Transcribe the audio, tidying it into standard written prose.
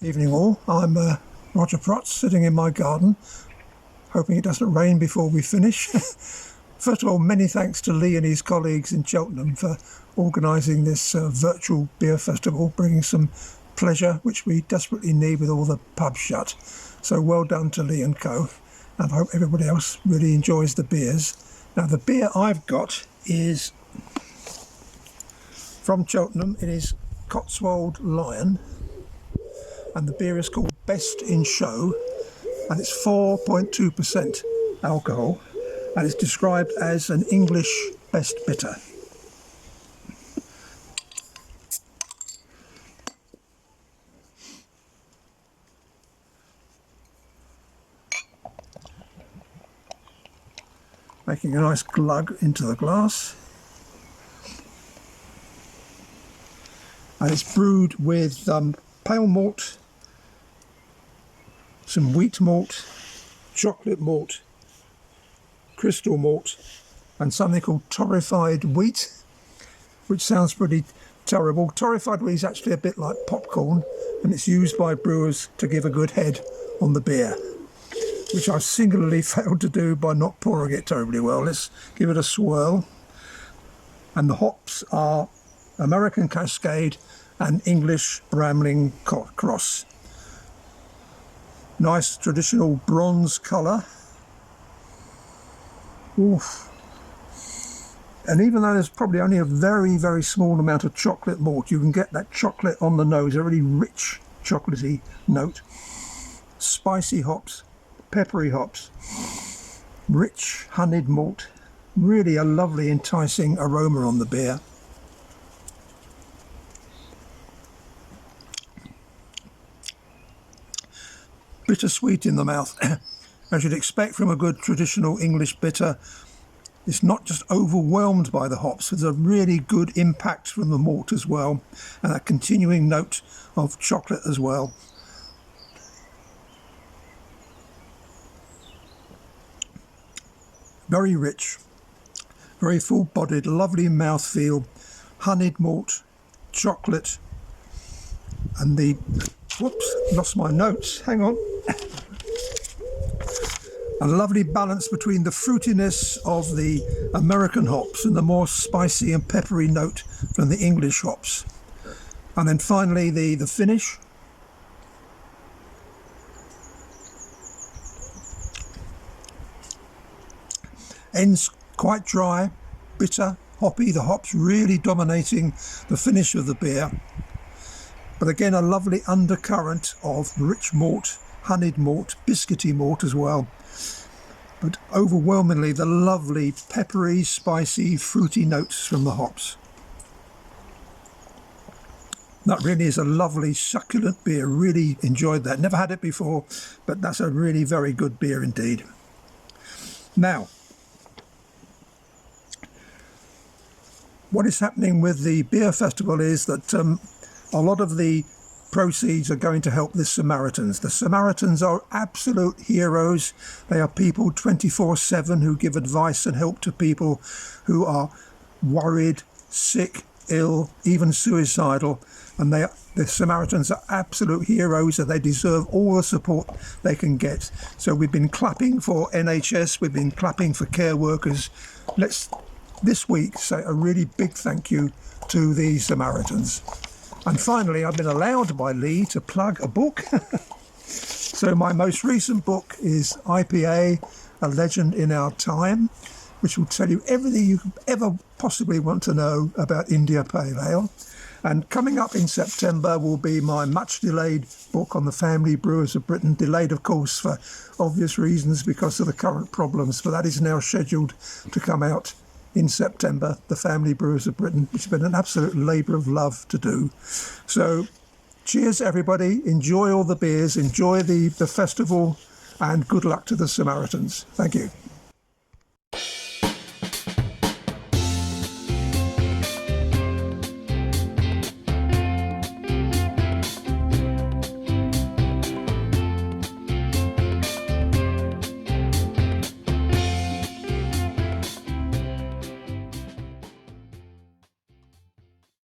Evening all, I'm Roger Protz sitting in my garden, hoping it doesn't rain before we finish. First of all, many thanks to Lee and his colleagues in Cheltenham for organising this virtual beer festival, bringing some pleasure which we desperately need with all the pubs shut. So well done to Lee and co, and I hope everybody else really enjoys the beers. Now the beer I've got is from Cheltenham. It is Cotswold Lion, and the beer is called Best in Show, and it's 4.2% alcohol, and it's described as an English best bitter. Making a nice glug into the glass. And it's brewed with pale malt, some wheat malt, chocolate malt, crystal malt, and something called torrefied wheat, which sounds pretty terrible. Torrefied wheat is actually a bit like popcorn, and it's used by brewers to give a good head on the beer, which I've singularly failed to do by not pouring it terribly well. Let's give it a swirl. And the hops are American Cascade and English Bramling Cross. Nice traditional bronze colour. Oof. And even though there's probably only a very, very small amount of chocolate malt, you can get that chocolate on the nose, a really rich chocolatey note. Spicy hops, peppery hops, rich honeyed malt. Really a lovely, enticing aroma on the beer. Bittersweet in the mouth. As you'd expect from a good traditional English bitter, it's not just overwhelmed by the hops, there's a really good impact from the malt as well, and a continuing note of chocolate as well. Very rich, very full-bodied, lovely mouthfeel, honeyed malt, chocolate, and the, whoops, lost my notes, hang on. A lovely balance between the fruitiness of the American hops and the more spicy and peppery note from the English hops. And then finally the finish. Ends quite dry, bitter, hoppy, the hops really dominating the finish of the beer. But again, a lovely undercurrent of rich malt, honeyed malt, biscuity malt as well. But overwhelmingly the lovely peppery, spicy, fruity notes from the hops. That really is a lovely, succulent beer. Really enjoyed that. Never had it before, but that's a really very good beer indeed. Now, what is happening with the beer festival is that a lot of the proceeds are going to help the Samaritans. The Samaritans are absolute heroes. They are people 24/7 who give advice and help to people who are worried, sick, ill, even suicidal. And the Samaritans are absolute heroes, and they deserve all the support they can get. So we've been clapping for NHS, we've been clapping for care workers. Let's this week say a really big thank you to the Samaritans. And finally, I've been allowed by Lee to plug a book. So my most recent book is IPA, A Legend in Our Time, which will tell you everything you could ever possibly want to know about India Pale Ale. And coming up in September will be my much delayed book on the family brewers of Britain. Delayed, of course, for obvious reasons because of the current problems, but that is now scheduled to come out in September, The Family Brewers of Britain, which has been an absolute labour of love to do. So cheers everybody, enjoy all the beers, enjoy the festival, and good luck to the Samaritans. Thank you.